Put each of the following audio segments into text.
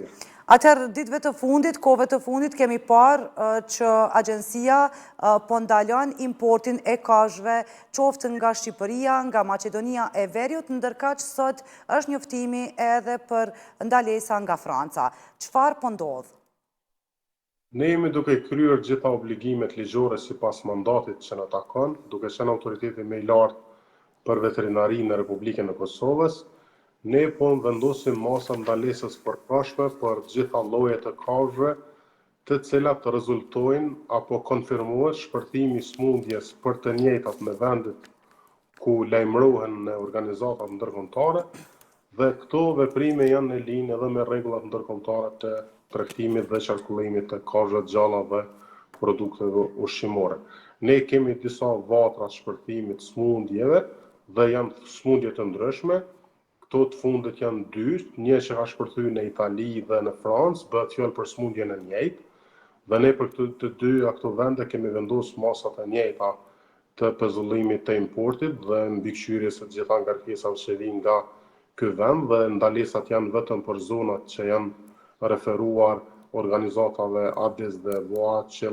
Faleminderit. Atëherë ditëve të fundit, kohëve të fundit, kemi parë që agjencia po ndalon importin e kafshëve qoftë nga Shqipëria, nga Maqedonia e Veriut, ndërkaq sot është njoftimi edhe për ndalesa nga Franca. Çfarë po ndodh? Ne jemi duke kryer gjitha obligimet ligjore sipas mandatit që na takon, duke qenë autoriteti më i lartë për veterinarinë në Republikën e Kosovës. Ne po vendosim masa ndalesës përkohshme për gjitha llojet e kafshëve, të cilat rezultojnë apo konfirmohet shpërthimi i smundjes për të njëjtat në vendet ku lajmërohen në organizata ndërkombëtare, dhe këto veprime janë në linjë edhe me rregullat ndërkombëtare të tregtimit dhe qarkullimit të kafshëve të gjalla dhe produkteve ushqimore. Ne kemi disa vatra shpërthimit smundjeve dhe janë smundje të ndryshme. Këto të fundit janë dy, një që ka shpërthyer në Itali dhe në Francë, bëhet fjalë për smundjen e njëjtë, dhe ne për të dy ato vende kemi vendosur masat e njëjta të pezullimit të importit dhe mbikëqyrjes së gjitha ngarkesave që vijnë nga ky vend, dhe ndalesat janë vetëm për zonat që janë referuar organizatave ADES dhe VOA që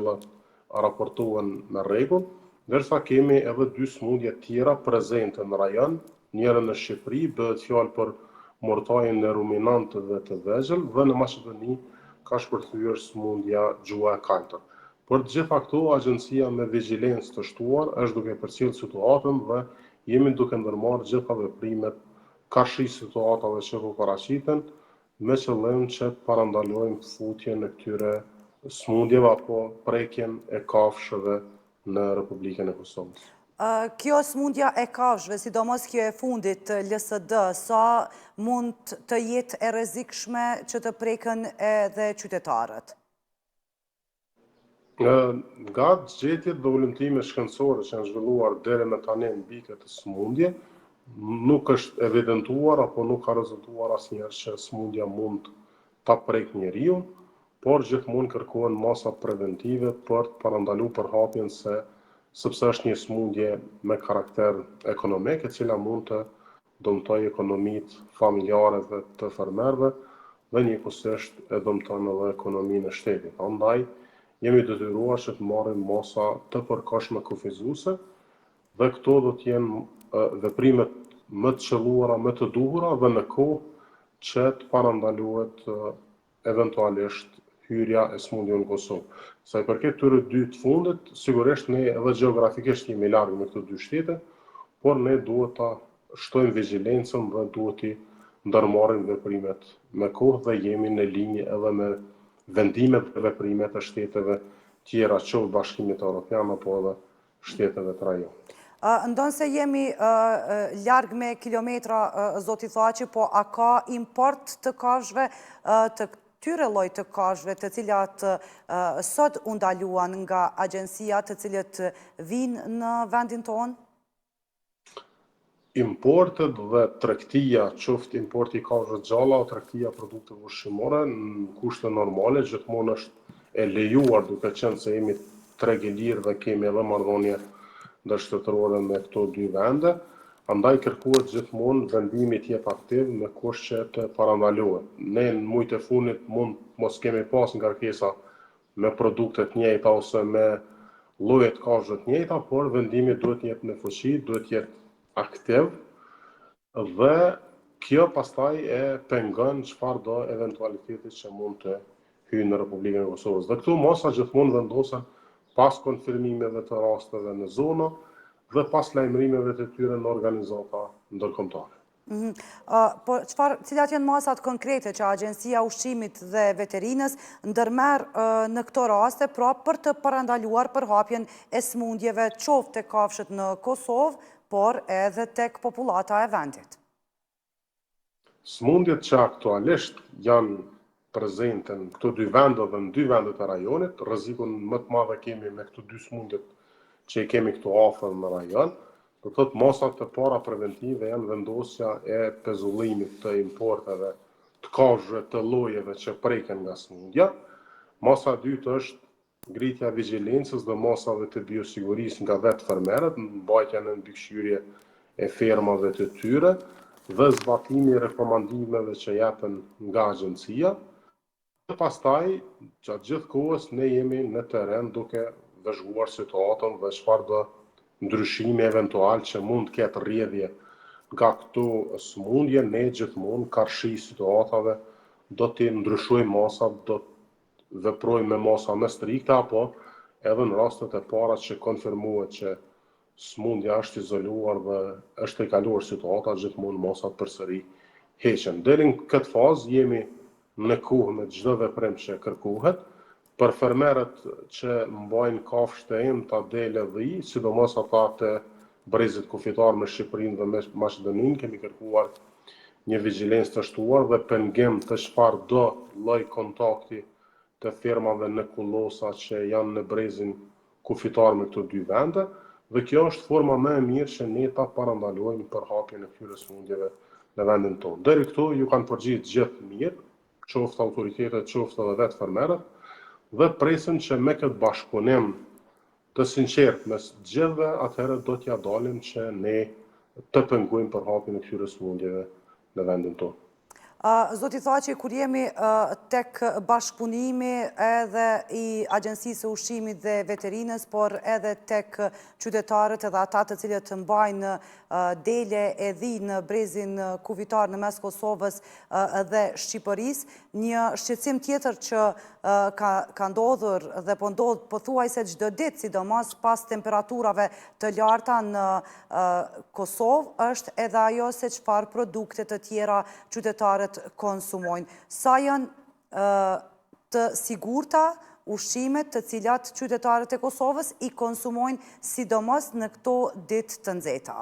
raportohen me rregull, ndërsa kemi edhe dy smundje tjera prezente në rajon. Njëra në Shqipëri bëhet fjalë për mortajin e ruminantëve të vegjël, dhe në Maqedoni ka shpërthyer smundja gjuha e kaltër. Për të gjitha këto, agjencia me vigjilencë të shtuar është duke përcjellë situatën dhe jemi duke ndërmarrë gjitha veprimet karshi situatave që po paraqiten, me qëllim që të parandalojmë futjen e këtyre smundjeve apo prekjen e kafshëve në Republikën e Kosovës. Kjo smundja e kafshëve, sidomos kjo e fundit LSD, sa mund të jetë e rrezikshme që të prekën edhe qytetarët? Nga zgjedhjet dhe ulimtimet shkencore që janë zhvilluar deri më tani mbi këtë smundje, nuk është evidentuar apo nuk ka rezultuar asnjëherë që smundja mund ta prek njeriu, por gjithmonë kërkohen masa preventive për të parandaluar përhapjen sepse është një smundje me karakter ekonomik, e cila mund të dëmtojë ekonomitë familjare dhe të fermerëve, dhe njëkohësisht e dëmton edhe ekonominë e shtetit. Andaj jemi detyruar që të marrim masa të përkohshme kufizuese, dhe këto do të jenë veprimet më të qelluara, më të duhura dhe në kohë që të parandalohet eventualisht hyrja e smundjeve në Kosovë. Sa i përket këtyre dy të fundit, sigurisht ne edhe gjeografikisht jemi larg me këto dy shtete, por ne duhet ta shtojmë vigjilencën dhe duhet të ndërmarrim veprimet me kohë, dhe jemi në linjë edhe me vendimet dhe veprimet e shteteve tjera, qoftë Bashkimit Evropian apo edhe shteteve të rajonit. Ndonë se jemi larg me kilometra, zoti Thaçi, po a ka import të kafshëve, të këtyre lloj të kafshëve të cilat sot u ndaluan nga agjencia, të cilët vinë në vendin tonë? Importet dhe tregtia, qoftë importi i kafshëve të gjalla o tregtia produkteve ushqimore, në kushte normale gjithmonë është e lejuar, duke qenë se jemi treg i lirë dhe kemi edhe marrëdhënie ndërshtetërore me këto dy vende. Andaj kërkohet gjithmonë vendimi të jetë aktiv me kusht që të parandalohet. Ne në muajt e fundit mund mos kemi pas ngarkesa me produkte të njëjta ose me lloje të kafshëve të njëjta, por vendimi duhet të jetë në fuqi, duhet të jetë aktiv, dhe kjo pastaj e pengon çfarëdo eventualiteti që mund të hyjë në Republikën e Kosovës. Dhe këtu masa gjithmonë vendosen pas konfirmimeve të rasteve në zonë dhe pas lajmërimeve të tyre në organizata ndërkombëtare. Po cilat janë masat konkrete që Agjencia e Ushqimit dhe Veterinës ndërmerr në këto raste, pra për të parandaluar përhapjen e smundjeve qoftë tek kafshët në Kosovë, por edhe tek popullata e vendit? Smundjet që aktualisht janë prezente në këto dy vende dhe në dy vendet e rajonit, rrezikun më të madh kemi me këto dy smundjet që i kemi këtu afër në rajon. Do të thotë masat e para preventive janë vendosja e pezullimit të importeve të kafshëve të llojeve që preken nga smundja. Masa e dytë është ngritja e vigjilencës dhe masave të biosigurisë nga vetë fermerët, mbajtja në mbikëqyrje e fermave të tyre dhe zbatimi i rekomandimeve që japen nga agjencia. Dhe pastaj, gjatë gjithë kohës, ne jemi në teren duke vëzhguar situatën dhe çfarë do ndryshimi eventual që mund të ketë rrjedhje nga këto sëmundje, ne gjithmonë karshi situatave do t'i ndryshojmë masat, do të veprojmë me masa më strikta, apo edhe në rastet e para që konfirmohet që sëmundja është izoluar dhe është e kaluar situata, gjithmonë masat përsëri heqen. Deri në këtë fazë jemi në kohë me çdo veprim që kërkohet. Për fermerët që mbajnë kafshë të imta, dele dhe i, sidomos ata të brezit kufitar me Shqipërinë dhe me Maqedoninë, kemi kërkuar një vigjilencë të shtuar dhe pengim të çfarë do lloj kontakti të firmave në kullosa që janë në brezin kufitar me këto dy vende, dhe kjo është forma më e mirë që ne ta parandalojmë për hapjen e këtyre sëmundjeve në vendin tonë. Deri këtu ju kanë përgjigjet gjithë mirë, qoftë autoritetet, qoftë edhe vetë fermerët, dhe presim që me këtë bashkëpunim të sinqert mes gjithëve, atëherë do t'ja dalim që ne të pengojmë për hapjen e këtyre sëmundjeve në vendin tonë. Zoti Thaqi, kur jemi tek bashkëpunimi edhe i Agjencisë së Ushqimit dhe Veterinës, por edhe tek qytetarët edhe ata të cilët mbajnë dele e dhi në brezin kufitar në mes Kosovës dhe Shqipërisë, një shqetësim tjetër që ka ndodhur dhe po ndodh pothuajse çdo ditë, sidomos pas temperaturave të larta në Kosovë, është edhe ajo se çfarë produkte të tjera qytetarët konsumojnë. Sa janë të sigurta ushqimet të cilat qytetarët e Kosovës i konsumojnë, sidomos në këto ditë të nxehta?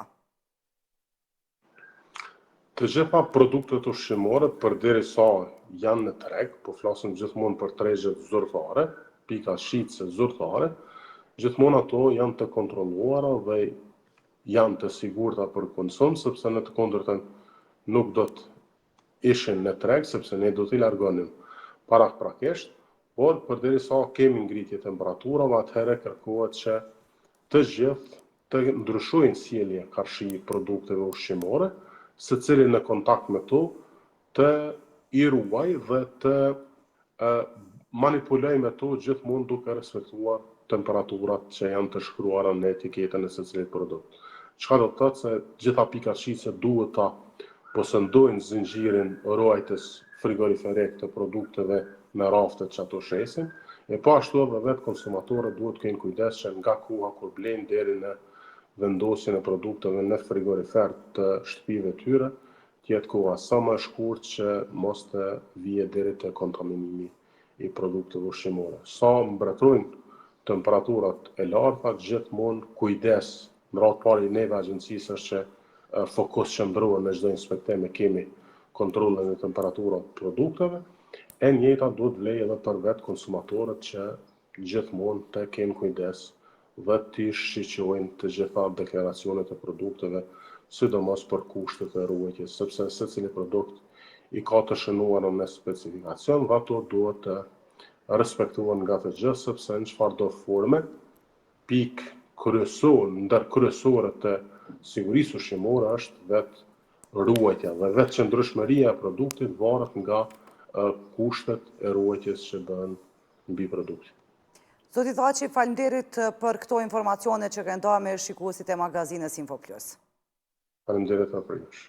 Të gjitha produktet ushqimore, përderisa janë në treg, po flasim gjithmonë për tregjet zyrtare, pika shitse zyrtare, gjithmonë ato janë të kontrolluara dhe janë të sigurta për konsum, sepse në të kundërtën nuk do të ishin në treg, sepse ne do t'i largonim paraprakisht, por përderisa kemi ngritje temperaturave, atëherë kërkohet që të gjithë të ndryshojnë sjellje karshi produkteve ushqimore, secili në kontakt me to të i ruaj dhe të manipuloj me to gjithmonë duke respektuar temperaturat që janë të shkruara në etiketën e secilit produkt. Çka do të thotë se gjitha pikat shitse duhet ta posëndojnë zinxhirin ruajtës frigoriferik të produkteve në raftet që ato shesin, e po ashtu edhe vetë konsumatorët duhet të kenë kujdes që nga koha kur blejnë deri në vendosjen e produkteve në frigorifer të shtëpive tyre, tjetë koha sa më e shkurt që mos të vije deri te kontaminimi i produkteve ushqimore. Sa mbretërojnë temperaturat e larta, gjithmonë kujdes. Në radhë parë i neve agjencisë është që fokus qëndrohet në çdo inspektim e kemi kontrollin e temperaturave të produkteve, e njëjta duhet vlej edhe për vetë konsumatorët që gjithmonë të kenë kujdes dhe të shqyqojnë të gjitha deklaracionet e produkteve, sidomos për kushtet e ruajtjes, sepse secili produkt i ka të shënuar në specifikacion dhe ato duhet të respektuar nga të gjithë, sepse në çfarëdo forme pikë ndër kryesore të sigurisë ushqimore është vetë ruajtja dhe vetë qëndrueshmëria e produktit varet nga kushtet e ruajtjes që bëhen mbi produktin. Zoti Thaqi, faleminderit për këto informacione që kanë dhënë me shikuesit e magazinës Info Plus. Faleminderit për jush.